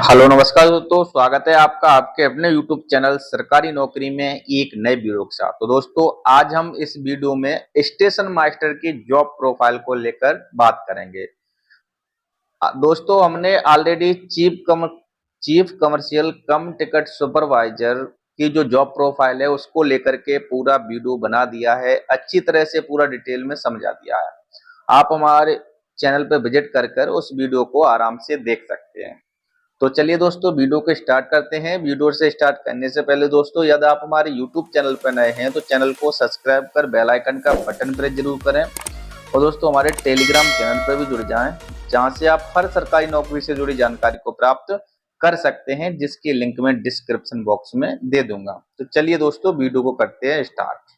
Hello नमस्कार दोस्तों, स्वागत है आपका आपके अपने YouTube चैनल सरकारी नौकरी में एक नए वीडियो के साथ। तो दोस्तों आज हम इस वीडियो में स्टेशन मास्टर की जॉब प्रोफाइल को लेकर बात करेंगे। दोस्तों हमने ऑलरेडी चीफ कमर्शियल कम टिकट सुपरवाइजर की जो जॉब प्रोफाइल है उसको लेकर के पूरा वीडियो बना दिया है, अच्छी तरह से पूरा डिटेल में समझा दिया है। आप हमारे चैनल पर विजिट कर उस वीडियो को आराम से देख सकते हैं। तो चलिए दोस्तों वीडियो को स्टार्ट करते हैं। वीडियो से स्टार्ट करने से पहले दोस्तों यदि आप हमारे YouTube चैनल पर नए हैं तो चैनल को सब्सक्राइब कर बेल आइकन का बटन प्रेस जरूर करें और दोस्तों हमारे टेलीग्राम चैनल पर भी जुड़ जाएं, जहां से आप हर सरकारी नौकरी से जुड़ी जानकारी को प्राप्त कर सकते हैं, जिसकी लिंक मैं डिस्क्रिप्शन बॉक्स में दे दूंगा। तो चलिए दोस्तों वीडियो को करते हैं स्टार्ट।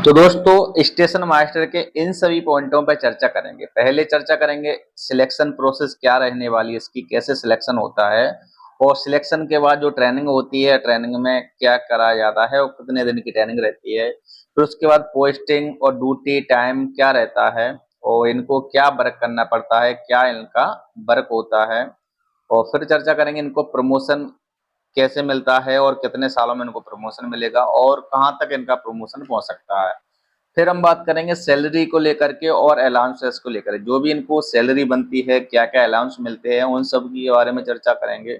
तो दोस्तों स्टेशन मास्टर के इन सभी पॉइंटों पर चर्चा करेंगे। पहले चर्चा करेंगे सिलेक्शन प्रोसेस क्या रहने वाली है, इसकी कैसे सिलेक्शन होता है और सिलेक्शन के बाद जो ट्रेनिंग होती है ट्रेनिंग में क्या कराया जाता है और कितने दिन की ट्रेनिंग रहती है। फिर उसके बाद पोस्टिंग और ड्यूटी टाइम क्या रहता है और इनको क्या वर्क करना पड़ता है, क्या इनका वर्क होता है। और फिर चर्चा करेंगे इनको प्रमोशन कैसे मिलता है और कितने सालों में इनको प्रमोशन मिलेगा और कहां तक इनका प्रमोशन पहुंच सकता है। फिर हम बात करेंगे सैलरी को लेकर के और अलाउंसेस को लेकर, जो भी इनको सैलरी बनती है, क्या क्या अलाउंस मिलते हैं, उन सब के बारे में चर्चा करेंगे।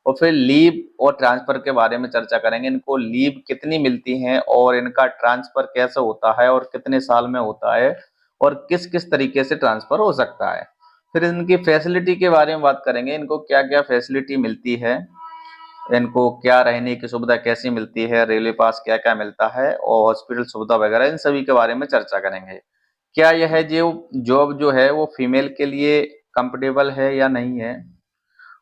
और फिर लीव और ट्रांसफर के बारे में चर्चा करेंगे, इनको लीव कितनी मिलती हैं और इनका ट्रांसफर कैसे होता है और कितने साल में होता है और किस किस तरीके से ट्रांसफर हो सकता है। फिर इनकी फैसिलिटी के बारे में बात करेंगे, इनको क्या क्या फैसिलिटी मिलती है, इनको क्या रहने की सुविधा कैसी मिलती है, रेलवे पास क्या क्या मिलता है और हॉस्पिटल सुविधा वगैरह, इन सभी के बारे में चर्चा करेंगे। क्या यह जो जॉब जो है वो फीमेल के लिए कंफर्टेबल है या नहीं है,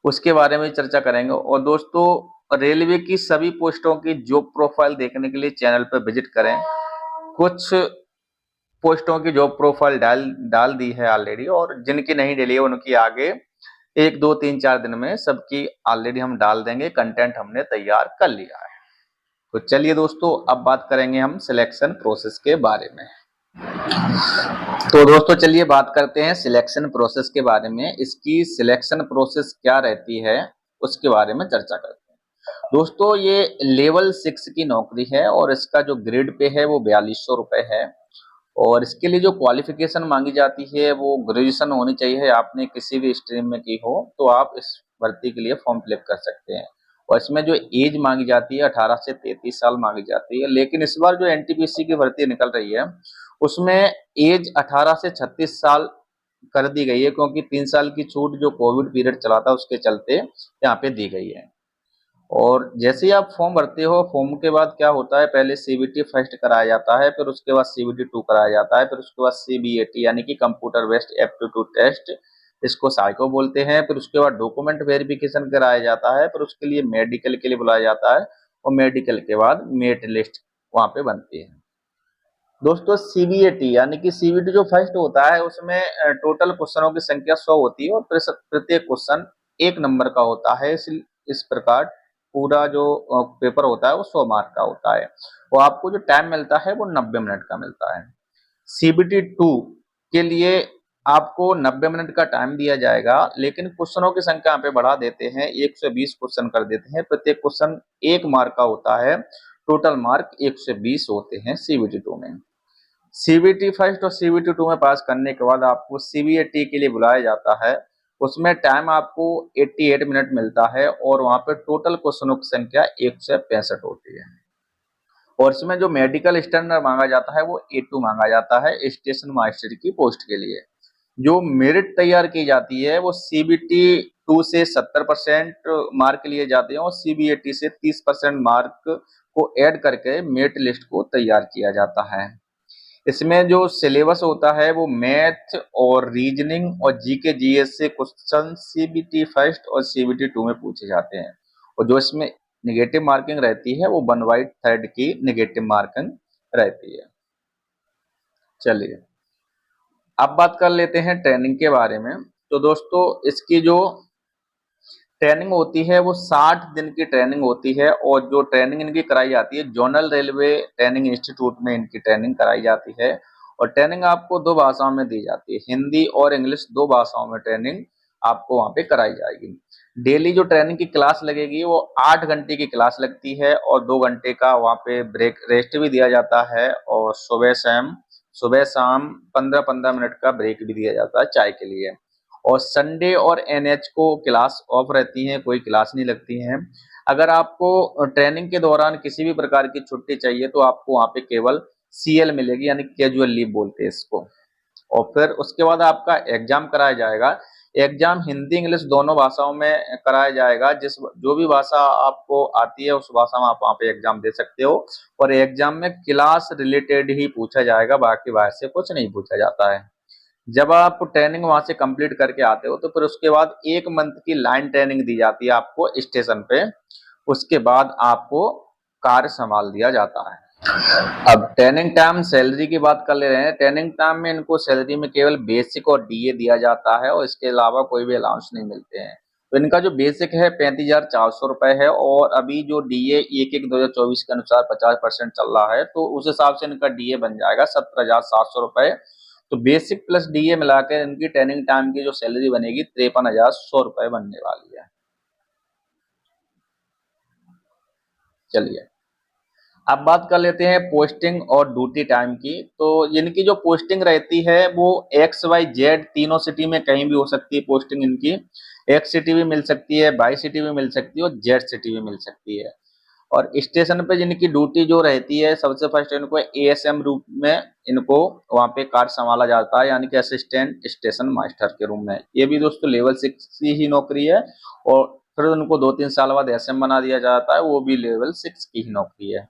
उसके बारे में चर्चा करेंगे। और दोस्तों रेलवे की सभी पोस्टों की जॉब प्रोफाइल देखने के लिए चैनल पर विजिट करें। कुछ पोस्टों की जॉब प्रोफाइल डाल दी है ऑलरेडी और जिनकी नहीं डली है उनकी आगे 1 2 3 4 दिन में सबकी ऑलरेडी हम डाल देंगे, कंटेंट हमने तैयार कर लिया है। तो चलिए दोस्तों अब बात करेंगे हम सिलेक्शन प्रोसेस के बारे में। तो दोस्तों चलिए बात करते हैं सिलेक्शन प्रोसेस के बारे में। इसकी सिलेक्शन प्रोसेस क्या रहती है उसके बारे में चर्चा करते हैं। दोस्तों ये लेवल 6 की नौकरी है और इसका जो ग्रेड पे है वो 4200 रुपए है और इसके लिए जो क्वालिफिकेशन मांगी जाती है वो ग्रेजुएशन होनी चाहिए। आपने किसी भी स्ट्रीम में की हो तो आप इस भर्ती के लिए फॉर्म फिलअप कर सकते हैं। और इसमें जो एज मांगी जाती है 18 से 33 साल मांगी जाती है, लेकिन इस बार जो एनटीपीसी की भर्ती निकल रही है उसमें एज 18 से 36 साल कर दी गई है, क्योंकि 3 साल की छूट जो कोविड पीरियड चला था उसके चलते यहाँ पे दी गई है। और जैसे ही आप फॉर्म भरते हो, फॉर्म के बाद क्या होता है, पहले सीबीटी फर्स्ट कराया जाता है, फिर उसके बाद सीबीटी 2 कराया जाता है, फिर उसके बाद सीबीएटी यानी कि कंप्यूटर बेस्ड एप्टीट्यूड टेस्ट, इसको साइको बोलते हैं। फिर उसके बाद डॉक्यूमेंट वेरिफिकेशन कराया जाता है, फिर उसके लिए मेडिकल के लिए बुलाया जाता है और मेडिकल के बाद मेरिट लिस्ट वहां पे बनती है। दोस्तों सीबीएटी यानी कि सीबीटी जो फर्स्ट होता है उसमें टोटल क्वेश्चनों की संख्या 100 होती है और प्रत्येक क्वेश्चन 1 नंबर का होता है। इस प्रकार पूरा जो पेपर होता है वो 100 मार्क का होता है और आपको जो टाइम मिलता है वो 90 मिनट का मिलता है। सीबीटी 2 के लिए आपको 90 मिनट का टाइम दिया जाएगा, लेकिन क्वेश्चनों की संख्या यहाँ पे बढ़ा देते हैं, 120 क्वेश्चन कर देते हैं। प्रत्येक क्वेश्चन 1 मार्क का होता है, टोटल मार्क 120 होते हैं सीबीटी 2 में। सीबीटी फर्स्ट और सीबीटी 2 में पास करने के बाद आपको सीबीएटी के लिए बुलाया जाता है। उसमें टाइम आपको 88 मिनट मिलता है और वहां पे टोटल क्वेश्चनों की संख्या 165 होती है। और इसमें जो मेडिकल स्टैंडर्ड मांगा जाता है वो A2 मांगा जाता है स्टेशन मास्टर की पोस्ट के लिए। जो मेरिट तैयार की जाती है वो सीबीटी 2 से 70% मार्क लिए जाते हैं और सीबीएटी से 30% मार्क को ऐड करके मेरिट लिस्ट को तैयार किया जाता है। इसमें जो सिलेबस होता है वो मैथ और रीजनिंग और जीके जीएस से क्वेश्चन सीबीटी फर्स्ट और सीबीटी 2 में पूछे जाते हैं और जो इसमें नेगेटिव मार्किंग रहती है वो 1/3 की नेगेटिव मार्किंग रहती है। चलिए अब बात कर लेते हैं ट्रेनिंग के बारे में। तो दोस्तों इसकी जो ट्रेनिंग होती है वो 60 दिन की ट्रेनिंग होती है और जो ट्रेनिंग इनकी कराई जाती है जोनल रेलवे ट्रेनिंग इंस्टीट्यूट में इनकी ट्रेनिंग कराई जाती है। और ट्रेनिंग आपको 2 भाषाओं में दी जाती है, हिंदी और इंग्लिश 2 भाषाओं में ट्रेनिंग आपको वहां पे कराई जाएगी। डेली जो ट्रेनिंग की क्लास लगेगी वो 8 घंटे की क्लास लगती है और 2 घंटे का वहां पे ब्रेक रेस्ट भी दिया जाता है और सुबह शाम 15-15 मिनट का ब्रेक भी दिया जाता है चाय के लिए। और संडे और एनएच को क्लास ऑफ रहती है, कोई क्लास नहीं लगती है। अगर आपको ट्रेनिंग के दौरान किसी भी प्रकार की छुट्टी चाहिए तो आपको वहां पे केवल सीएल मिलेगी, यानी कैजुअल लीव बोलते हैं इसको। और फिर उसके बाद आपका एग्जाम कराया जाएगा। एग्जाम हिंदी इंग्लिश दोनों भाषाओं में कराया जाएगा। जो भी भाषा आपको आती है उस भाषा में आप वहाँ पे एग्जाम दे सकते हो। और एग्जाम में क्लास रिलेटेड ही पूछा जाएगा, बाकी बाहर से कुछ नहीं पूछा जाता है। जब आप ट्रेनिंग वहां से कंप्लीट करके आते हो तो फिर उसके बाद 1 मंथ की लाइन ट्रेनिंग दी जाती है आपको स्टेशन पे। उसके बाद आपको कार्य संभाल दिया जाता है। अब ट्रेनिंग टाइम सैलरी की बात कर ले रहे हैं। ट्रेनिंग टाइम में इनको सैलरी में केवल बेसिक और डीए दिया जाता है और इसके अलावा कोई भी अलाउंस नहीं मिलते हैं। तो इनका जो बेसिक है 35,400 रुपए है और अभी जो डीए 1/1/2024 के अनुसार 50% चल रहा है तो उस हिसाब से इनका डीए बन जाएगा 17,700 रुपए। तो बेसिक प्लस डीए मिलाकर इनकी ट्रेनिंग टाइम की जो सैलरी बनेगी 53,100 रुपए बनने वाली है। चलिए अब बात कर लेते हैं पोस्टिंग और ड्यूटी टाइम की। तो इनकी जो पोस्टिंग रहती है वो XYZ तीनों सिटी में कहीं भी हो सकती है पोस्टिंग इनकी। X सिटी भी मिल सकती है, Y सिटी भी मिल सकती है और Z सिटी भी मिल सकती है। और स्टेशन पे जिनकी ड्यूटी जो रहती है सबसे फर्स्ट इनको एएसएम रूप में इनको वहाँ पे कार्य संभाला जाता है, यानी कि असिस्टेंट स्टेशन मास्टर के रूप में। ये भी दोस्तों लेवल 6 की ही नौकरी है और फिर उनको 2-3 साल बाद एसएम बना दिया जाता है, वो भी लेवल 6 की ही नौकरी है।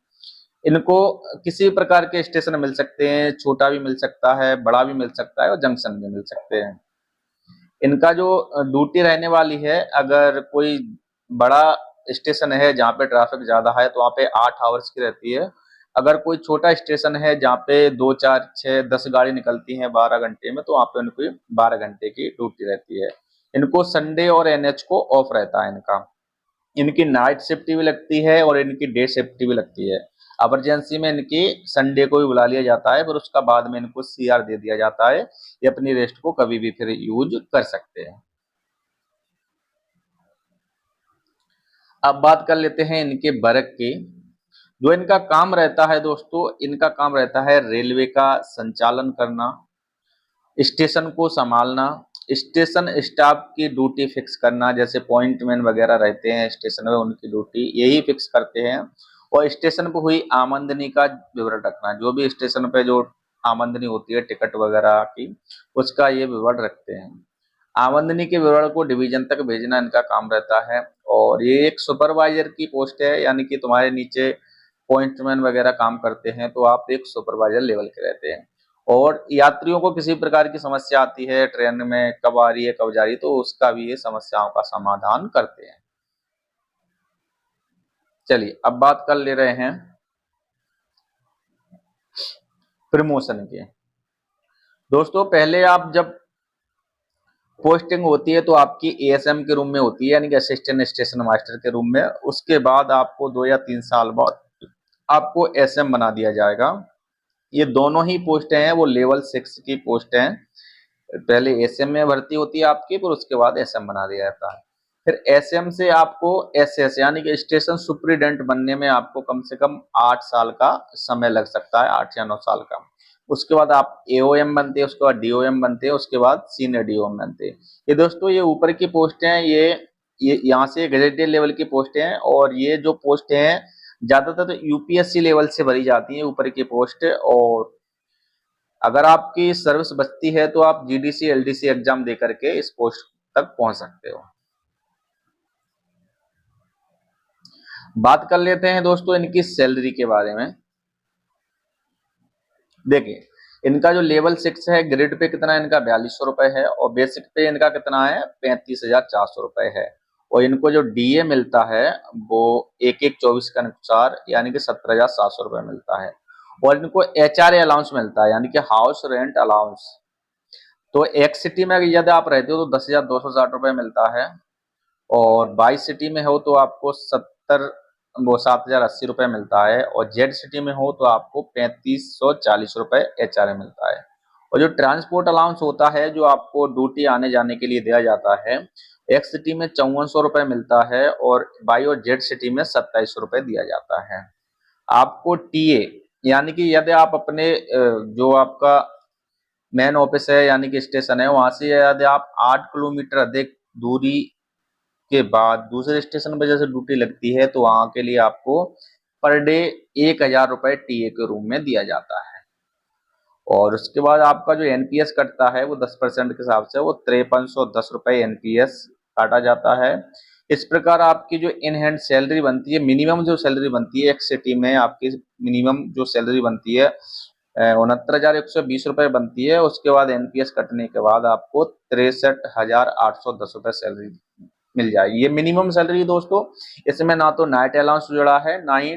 इनको किसी भी प्रकार के स्टेशन मिल सकते हैं, छोटा भी मिल सकता है, बड़ा भी मिल सकता है और जंक्शन भी मिल सकते हैं। इनका जो ड्यूटी रहने वाली है, अगर कोई बड़ा स्टेशन है जहाँ पे ट्रैफिक ज्यादा है तो वहाँ पे 8 आवर्स की रहती है। अगर कोई छोटा स्टेशन है जहाँ पे 2, 4, 6, 10 गाड़ी निकलती हैं 12 घंटे में तो वहाँ पे उनकी 12 घंटे की ड्यूटी रहती है। इनको संडे और एनएच को ऑफ रहता है इनका। इनकी नाइट शिफ्ट भी लगती है और इनकी डे शिफ्ट भी लगती है। इमरजेंसी में इनकी संडे को भी बुला लिया जाता है, फिर उसका बाद में इनको सीआर दे दिया जाता है। ये अपनी रेस्ट को कभी भी फिर यूज कर सकते हैं। अब बात कर लेते हैं इनके वर्क की। जो इनका काम रहता है दोस्तों, इनका काम रहता है रेलवे का संचालन करना, स्टेशन को संभालना, स्टेशन स्टाफ की ड्यूटी फिक्स करना, जैसे पॉइंटमैन वगैरह रहते हैं स्टेशन में उनकी ड्यूटी यही फिक्स करते हैं। और स्टेशन पर हुई आमदनी का विवरण रखना, जो भी स्टेशन पे जो आमदनी होती है टिकट वगैरह की उसका ये विवरण रखते हैं। आमदनी के विवरण को डिवीजन तक भेजना इनका काम रहता है। और ये एक सुपरवाइजर की पोस्ट है, यानी कि तुम्हारे नीचे पॉइंटमैन वगैरह काम करते हैं तो आप एक सुपरवाइजर लेवल के रहते हैं। और यात्रियों को किसी प्रकार की समस्या आती है ट्रेन में, कब आ रही है कब जा रही है, तो उसका भी ये समस्याओं का समाधान करते हैं। चलिए अब बात कर ले रहे हैं प्रमोशन की। दोस्तों पहले आप जब पोस्टिंग होती है तो आपकी एएसएम के रूम में होती है, यानी कि असिस्टेंट स्टेशन मास्टर के रूम में। उसके बाद आपको 2 या 3 साल बाद आपको एसएम बना दिया जाएगा। ये दोनों ही पोस्ट हैं वो लेवल 6 की पोस्ट हैं। पहले एसएम में भर्ती होती है आपकी, फिर उसके बाद एसएम बना दिया जाता है। फिर एसएम से आपको एसएस यानी कि स्टेशन सुपरिटेंडेंट बनने में आपको कम से कम 8 साल का समय लग सकता है, 8 या 9 साल का। उसके बाद आप एओएम बनते हैं, उसके बाद डीओएम बनते हैं, उसके बाद सीनियर डीओएम बनते हैं। ये दोस्तों ये ऊपर की पोस्ट हैं, ये यहाँ से गजेटेड लेवल की पोस्ट हैं। और ये जो पोस्ट हैं ज्यादातर तो यूपीएससी लेवल से भरी जाती है ऊपर की पोस्ट। और अगर आपकी सर्विस बचती है तो आप जीडीसी एलडीसी एग्जाम दे करके इस पोस्ट तक पहुंच सकते हो। बात कर लेते हैं दोस्तों इनकी सैलरी के बारे में। देखिए इनका जो लेवल 6 है ग्रेड पे कितना है इनका 4200 रुपए है और बेसिक पे इनका कितना है 35,400 रुपए है। और इनको जो डीए मिलता है वो 1/1/24 के अनुसार यानी कि 17,700 रुपए मिलता है। और इनको एचआरए अलाउंस मिलता है, यानी कि हाउस रेंट अलाउंस। तो एक सिटी में यदि आप रहते हो तो 10,260 रुपए मिलता है और 22 सिटी में हो तो आपको 7,080 रुपए मिलता है और जेड सिटी में हो तो आपको 3,540 रुपए एचआरए मिलता है। और जो ट्रांसपोर्ट अलाउंस होता है जो आपको ड्यूटी आने जाने के लिए दिया जाता है, एक्स सिटी में 5400 रुपये मिलता है और वाई और जेड सिटी में 2700 रुपये दिया जाता है। आपको टीए यानी कि यदि आप अपने जो आपका मेन ऑफिस है यानी कि स्टेशन है वहां से यदि आप 8 किलोमीटर अधिक दूरी के बाद दूसरे स्टेशन पर जैसे ड्यूटी लगती है तो वहां के लिए आपको पर डे 1000 रुपये टीए के रूम में दिया जाता है। और उसके बाद आपका जो एनपीएस कटता है वो 10% के हिसाब से वो 5310 रुपये एनपीएस काटा जाता है। इस प्रकार आपकी जो इन हैंड सैलरी बनती है, मिनिमम जो सैलरी बनती है एक सिटी में आपकी मिनिमम जो सैलरी बनती है 69,120 रुपये बनती है। उसके बाद एनपीएस कटने के बाद आपको 63,810 रुपये सैलरी मिल जाएगी। ये मिनिमम सैलरी दोस्तों, इसमें ना तो नाइट अलाउंस जुड़ा है ना ही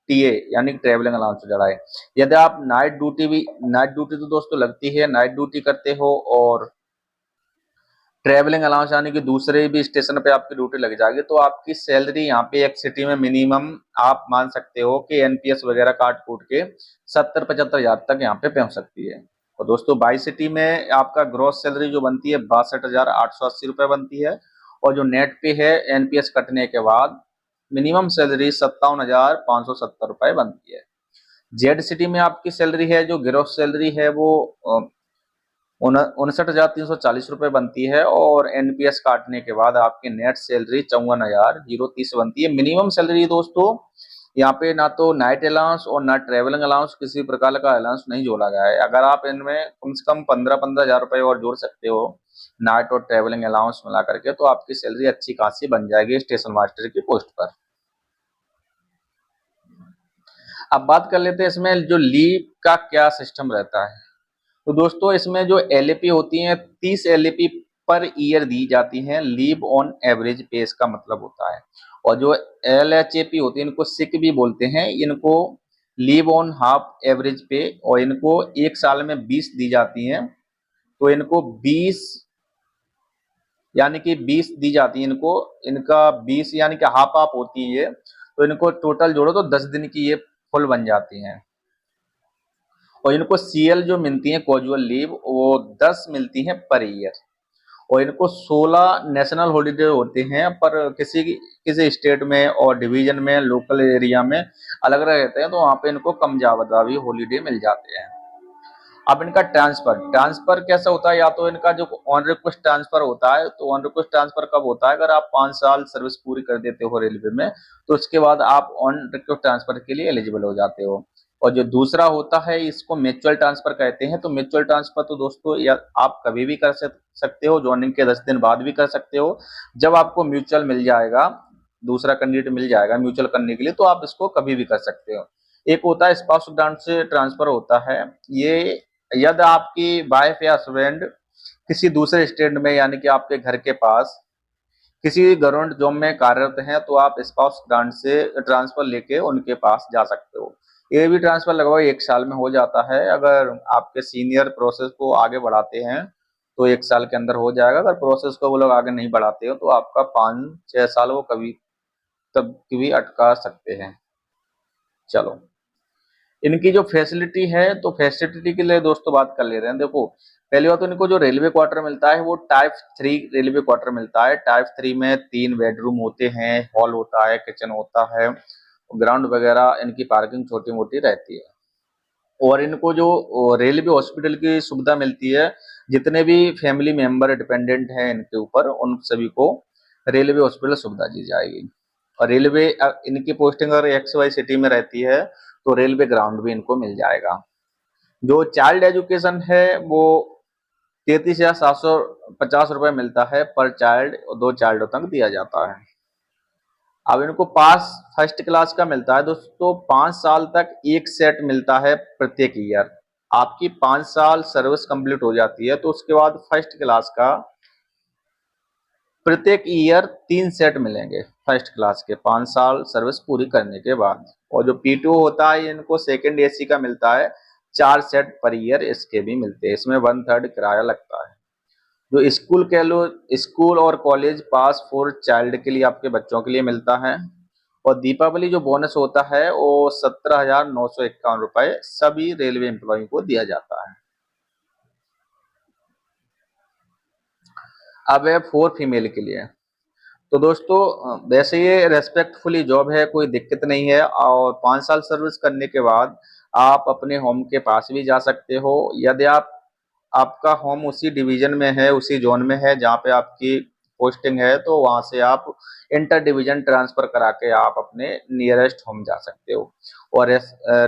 टीए यानी ट्रेवलिंग अलाउंस जुड़ा है। यदि आप नाइट ड्यूटी तो दोस्तों लगती है, नाइट ड्यूटी करते हो और ट्रेवलिंग अलाउंस यानी कि दूसरे भी स्टेशन पे आपकी ड्यूटी लग जाएगी तो आपकी सैलरी यहाँ पे एक सिटी में मिनिमम आप मान सकते हो कि एनपीएस वगैरह काट कूट के 70-75 हजार तक यहाँ पे पहुंच सकती है। और दोस्तों बाई सिटी में आपका ग्रॉस सैलरी जो बनती है 62,880 रुपये बनती है और जो नेट पे है एनपीएस कटने के बाद मिनिमम सैलरी 57,570 रुपये बनती है। जेड सिटी में आपकी सैलरी है जो ग्रॉस सैलरी है वो 59,340 रुपये बनती है और एनपीएस काटने के बाद आपकी नेट सैलरी 54,030 बनती है। मिनिमम सैलरी दोस्तों यहाँ पे ना तो नाइट अलाउंस और ना ट्रेवलिंग अलाउंस किसी प्रकार का अलाउंस नहीं जोड़ा गया है। अगर आप इनमें कम से कम 15-15 हजार रुपये और जोड़ सकते हो नाइट और ट्रेवलिंग अलाउंस मिला करके तो आपकी सैलरी अच्छी खासी बन जाएगी स्टेशन मास्टर की पोस्ट पर। अब बात कर लेते हैं इसमें जो लीव का क्या सिस्टम रहता है। तो दोस्तों इसमें जो एलएपी होती हैं 30 एलएपी पर ईयर दी जाती हैं। लीव ऑन एवरेज पे इसका मतलब होता है। और जो एलएचएपी होती है इनको सिक भी बोलते हैं, इनको लीव ऑन हाफ एवरेज पे और इनको एक साल में 20 दी जाती हैं। तो इनको 20 यानी कि 20 दी जाती है इनको, इनका 20 यानी कि हाफ हाफ होती है ये, तो इनको टोटल जोड़ो तो 10 दिन की ये फुल बन जाती हैं। और इनको सीएल जो मिलती है कैजुअल लीव वो 10 मिलती हैं पर ईयर। और इनको 16 नेशनल हॉलीडे होते हैं पर किसी स्टेट में और डिवीजन में लोकल एरिया में अलग अलग रहते हैं तो वहां पे इनको कम ज्यादा भी हॉलीडे मिल जाते हैं। अब इनका ट्रांसफर कैसा होता है, या तो इनका जो ऑन रिक्वेस्ट ट्रांसफर होता है तो ऑन रिक्वेस्ट ट्रांसफर कब होता है, अगर आप 5 साल सर्विस पूरी कर देते हो रेलवे में तो उसके बाद आप ऑन रिक्वेस्ट ट्रांसफर के लिए एलिजिबल हो जाते हो। और जो दूसरा होता है इसको म्यूचुअल ट्रांसफर कहते हैं। तो म्यूचुअल ट्रांसफर तो दोस्तों या आप कभी भी कर सकते हो, ज्वाइनिंग के 10 दिन बाद भी कर सकते हो। जब आपको म्यूचुअल मिल जाएगा, दूसरा कैंडिडेट मिल जाएगा म्यूचुअल करने के लिए तो आप इसको कभी भी कर सकते हो। एक होता है स्पाउस ग्रांट से ट्रांसफर होता है, ये यदि आपकी वाइफ या हस्बैंड किसी दूसरे स्टेट में यानी कि आपके घर के पास किसी गवर्नमेंट जॉब में कार्यरत हैं तो आप स्पाउस ग्रांट से ट्रांसफर लेके उनके पास जा सकते हो। ये भी ट्रांसफर लगभग 1 साल में हो जाता है। अगर आपके सीनियर प्रोसेस को आगे बढ़ाते हैं तो 1 साल के अंदर हो जाएगा। अगर प्रोसेस को वो लोग आगे नहीं बढ़ाते हो तो आपका 5-6 साल वो कभी तब भी अटका सकते हैं। चलो इनकी जो फैसिलिटी है तो फैसिलिटी के लिए दोस्तों बात कर ले रहे हैं। देखो पहली बात तो इनको जो रेलवे क्वार्टर मिलता है वो टाइप 3 रेलवे क्वार्टर मिलता है। टाइप 3 में 3 बेडरूम होते हैं, हॉल होता है, किचन होता है, ग्राउंड वगैरह, इनकी पार्किंग छोटी मोटी रहती है। और इनको जो रेलवे हॉस्पिटल की सुविधा मिलती है, जितने भी फैमिली मेंबर डिपेंडेंट हैं इनके ऊपर उन सभी को रेलवे हॉस्पिटल सुविधा दी जाएगी। और रेलवे इनकी पोस्टिंग अगर एक्स वाई सिटी में रहती है तो रेलवे ग्राउंड भी इनको मिल जाएगा। जो चाइल्ड एजुकेशन है वो 33,750 रुपये मिलता है पर चाइल्ड, 2 चाइल्ड तक दिया जाता है। अब इनको पास फर्स्ट क्लास का मिलता है दोस्तों, 5 साल तक एक सेट मिलता है प्रत्येक ईयर। आपकी 5 साल सर्विस कंप्लीट हो जाती है तो उसके बाद फर्स्ट क्लास का प्रत्येक ईयर 3 सेट मिलेंगे फर्स्ट क्लास के 5 साल सर्विस पूरी करने के बाद। और जो पीटीओ होता है इनको सेकंड एसी का मिलता है, 4 सेट पर ईयर इसके भी मिलते हैं। इसमें 1/3 किराया लगता है। जो स्कूल कह लो, स्कूल और कॉलेज पास फॉर चाइल्ड के लिए आपके बच्चों के लिए मिलता है। और दीपावली जो बोनस होता है वो 17,951 रुपये सभी रेलवे एम्प्लॉय को दिया जाता है। अब है 4 फीमेल के लिए। तो दोस्तों वैसे ये रेस्पेक्टफुली जॉब है, कोई दिक्कत नहीं है, और 5 साल सर्विस करने के बाद आप अपने होम के पास भी जा सकते हो। यदि आपका होम उसी डिवीजन में है, उसी जोन में है जहाँ पे आपकी पोस्टिंग है, तो वहां से आप इंटर डिवीजन ट्रांसफर करा के आप अपने नियरेस्ट होम जा सकते हो। और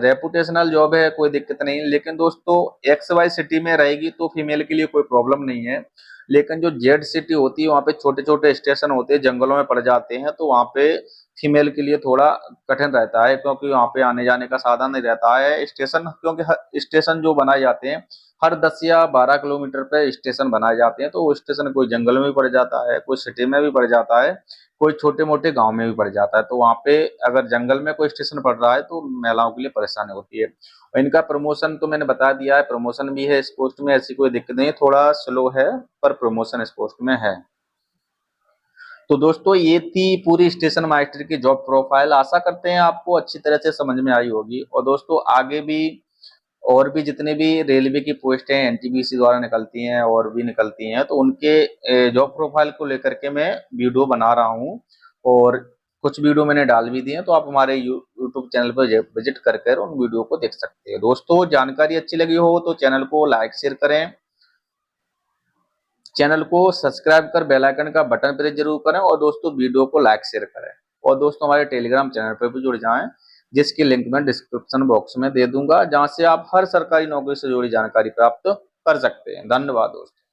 रेपुटेशनल जॉब है, कोई दिक्कत नहीं। लेकिन दोस्तों एक्स वाई सिटी में रहेगी तो फीमेल के लिए कोई प्रॉब्लम नहीं है, लेकिन जो जेड सिटी होती है वहाँ पे छोटे छोटे स्टेशन होते हैं, जंगलों में पड़ जाते हैं, तो वहाँ पे फीमेल के लिए थोड़ा कठिन रहता है, क्योंकि वहाँ पे आने जाने का साधन नहीं रहता है। स्टेशन, क्योंकि स्टेशन जो बनाए जाते हैं हर 10 या 12 किलोमीटर पे स्टेशन बनाए जाते हैं, तो वो स्टेशन कोई जंगल में भी पड़ जाता है, कोई सिटी में भी पड़ जाता है, कोई छोटे मोटे गांव में भी पड़ जाता है। तो वहाँ पे अगर जंगल में कोई स्टेशन पड़ रहा है तो महिलाओं के लिए परेशानी होती है। और इनका प्रमोशन तो मैंने बता दिया है, प्रमोशन भी है इस पोस्ट में, ऐसी कोई दिक्कत नहीं है, थोड़ा स्लो है पर प्रमोशन इस पोस्ट में है। तो दोस्तों ये थी पूरी स्टेशन मास्टर की जॉब प्रोफाइल। आशा करते हैं आपको अच्छी तरह से समझ में आई होगी। और दोस्तों आगे भी और भी जितने भी रेलवे की पोस्ट हैं एनटीपीसी द्वारा निकलती हैं और भी निकलती हैं, तो उनके जॉब प्रोफाइल को लेकर के मैं वीडियो बना रहा हूँ, और कुछ वीडियो मैंने डाल भी दिए हैं, तो आप हमारे यूट्यूब चैनल पर विजिट कर उन वीडियो को देख सकते हैं। दोस्तों जानकारी अच्छी लगी हो तो चैनल को लाइक शेयर करें, चैनल को सब्सक्राइब कर बेल आइकन का बटन प्रेस जरूर करें, और दोस्तों वीडियो को लाइक शेयर करें। और दोस्तों हमारे टेलीग्राम चैनल पर भी जुड़ जाएं, जिसकी लिंक मैं डिस्क्रिप्शन बॉक्स में दे दूंगा, जहां से आप हर सरकारी नौकरी से जुड़ी जानकारी प्राप्त कर सकते हैं। धन्यवाद दोस्तों।